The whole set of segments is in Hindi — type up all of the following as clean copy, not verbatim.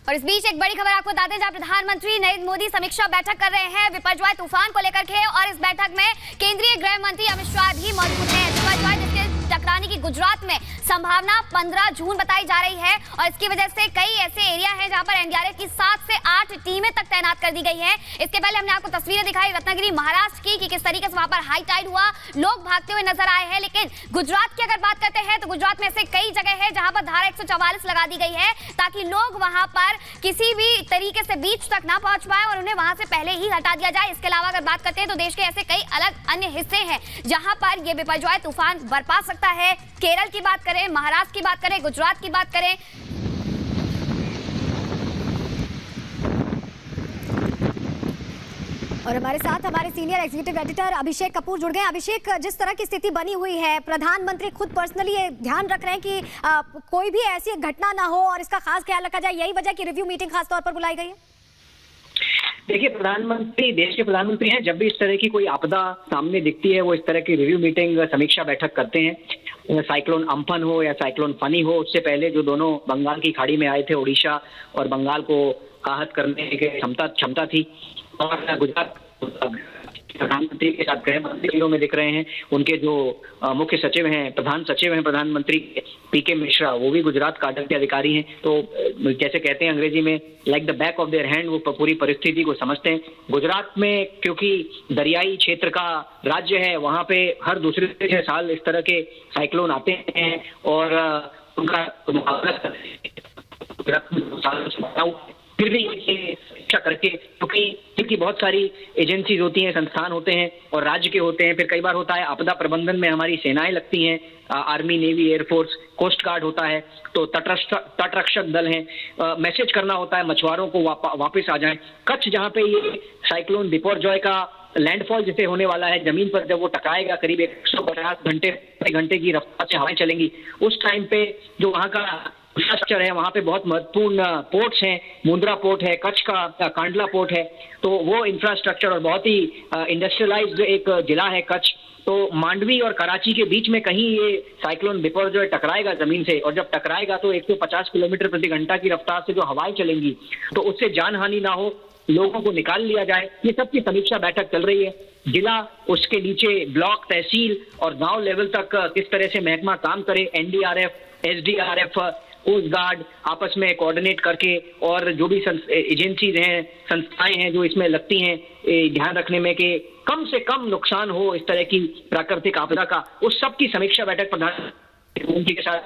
और इस बीच एक बड़ी खबर आपको बता दें, जहां प्रधानमंत्री नरेंद्र मोदी समीक्षा बैठक कर रहे हैं बिपरजॉय तूफान को लेकर के, और इस बैठक में केंद्रीय गृह मंत्री अमित शाह भी मौजूद हैं। बिपरजॉय जिसके टकराने की गुजरात में संभावना 15 जून बताई जा रही है, और इसकी वजह से कई ऐसे एरिया हैं जहां पर एनडीआरएफ की 7 से 8 टीमें तक तैनात कर दी गई है। इसके पहले हमने आपको तस्वीरें दिखाई रत्नागिरी महाराष्ट्र की कि किस तरीके से वहां पर हाई टाइड हुआ, लोग भागते हुए नजर आए हैं। लेकिन गुजरात की अगर बात करते हैं तो गुजरात में ऐसे कई जगह है जहां पर धारा 144 लगा दी गई है, ताकि लोग वहां पर किसी भी तरीके से बीच तक ना पहुंच पाए और उन्हें वहां से पहले ही हटा दिया जाए। इसके अलावा अगर बात करते हैं तो देश के ऐसे कई अलग अन्य हिस्से हैं जहां पर यह बिपरजॉय तूफान बरपा सकता है। केरल की बात करें, महाराष्ट्र की बात करें, गुजरात की बात करें। और हमारे साथ हमारे senior executive editor Abhishek Kapoor जुड़ गए। अभिषेक, जिस तरह की स्थिति बनी हुई है, प्रधानमंत्री खुद पर्सनली ये ध्यान रख रहे हैं कि कोई भी ऐसी घटना ना हो और इसका खास ख्याल रखा जाए, यही वजह की रिव्यू मीटिंग खास तौर पर बुलाई गई है। देखिए, प्रधानमंत्री देश के प्रधानमंत्री हैं। जब भी इस तरह की कोई आपदा सामने दिखती है, वो इस तरह की रिव्यू मीटिंग, समीक्षा बैठक करते हैं। साइक्लोन अम्फन हो या साइक्लोन फनी हो, उससे पहले जो दोनों बंगाल की खाड़ी में आए थे, ओडिशा और बंगाल को आहत करने की क्षमता थी। और गुजरात प्रधानमंत्री के साथ गृह मंत्रियों में दिख रहे हैं। उनके जो मुख्य सचिव हैं, प्रधान सचिव हैं प्रधानमंत्री पीके मिश्रा, वो भी गुजरात काडर के अधिकारी हैं। तो जैसे कहते हैं अंग्रेजी में, like the back of their hand, वो पूरी परिस्थिति को समझते हैं। गुजरात में क्योंकि दरियाई क्षेत्र का राज्य है, वहां पे हर दूसरे साल इस तरह के साइक्लोन आते हैं और उनका मुकाबला फिर भी शिक्षा करके, क्योंकि इनकी बहुत सारी एजेंसीज होती हैं, संस्थान होते हैं और राज्य के होते हैं। फिर कई बार होता है आपदा प्रबंधन में हमारी सेनाएं लगती हैं, army, navy, air force, coast guard होता है, तो तटरक्षक दल हैं। मैसेज करना होता है मछुआरों को वापस आ जाएं। कच्छ, जहां पे ये साइक्लोन बिपरजॉय का लैंडफॉल जिसे होने वाला है, जमीन पर जब वो टकराएगा, करीब 150 घंटे की रफ्तार से हवाएं चलेंगी, उस टाइम पे जो वहां का इंफ्रास्ट्रक्चर है, वहां पे बहुत महत्वपूर्ण पोर्ट्स हैं। मुंद्रा पोर्ट है, कच्छ का कांडला पोर्ट है, तो वो इंफ्रास्ट्रक्चर और बहुत ही इंडस्ट्रियलाइज्ड एक जिला है कच्छ। तो मांडवी और कराची के बीच में कहीं ये साइक्लोन बिपरजॉय टकराएगा जमीन से, और जब टकराएगा तो 150 किलोमीटर प्रति घंटा की रफ्तार से जो हवाएं चलेंगी, तो उससे जान हानि ना हो, लोगों को निकाल लिया जाए। ये सब की समीक्षा बैठक चल रही है। जिला, उसके नीचे ब्लॉक, तहसील और गांव लेवल तक किस तरह से महकमा काम करे, एनडीआरएफ, एसडीआरएफ, कोस्ट गार्ड आपस में कोऑर्डिनेट करके, और जो भी एजेंसीज हैं, संस्थाएं हैं जो इसमें लगती हैं, ध्यान रखने में कि कम से कम नुकसान हो इस तरह की प्राकृतिक आपदा का, उस सब की समीक्षा बैठक प्रधानमंत्री के साथ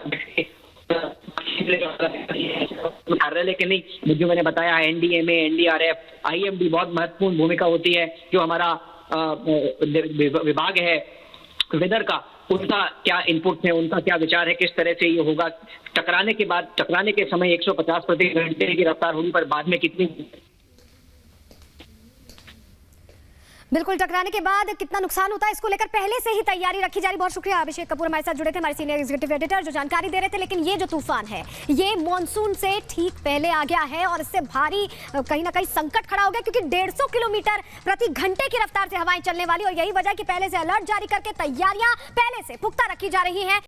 कार्यालय के नहीं, जो मैंने बताया, एनडीएमए, एनडीआरएफ, आईएमडी बहुत महत्वपूर्ण भूमिका होती है। जो हमारा विभाग है वेदर का, उनका क्या इनपुट है, उनका क्या विचार है, किस तरह से ये होगा। टकराने के समय 150 प्रति घंटे की रफ्तार होगी, पर बाद में कितनी, बिल्कुल टकराने के बाद कितना नुकसान होता है, इसको लेकर पहले से ही तैयारी रखी जा रही। बहुत शुक्रिया अभिषेक कपूर हमारे साथ जुड़े थे, हमारे सीनियर एग्जीक्यूटिव एडिटर, जो जानकारी दे रहे थे। लेकिन ये जो तूफान है, ये मॉनसून से ठीक पहले आ गया है और इससे भारी कहीं ना कहीं संकट खड़ा हो गया, क्योंकि 150 किलोमीटर प्रति घंटे की रफ्तार से हवाएं चलने वाली, और यही वजह कि पहले से अलर्ट जारी करके तैयारियां पहले से पुख्ता रखी जा रही हैं।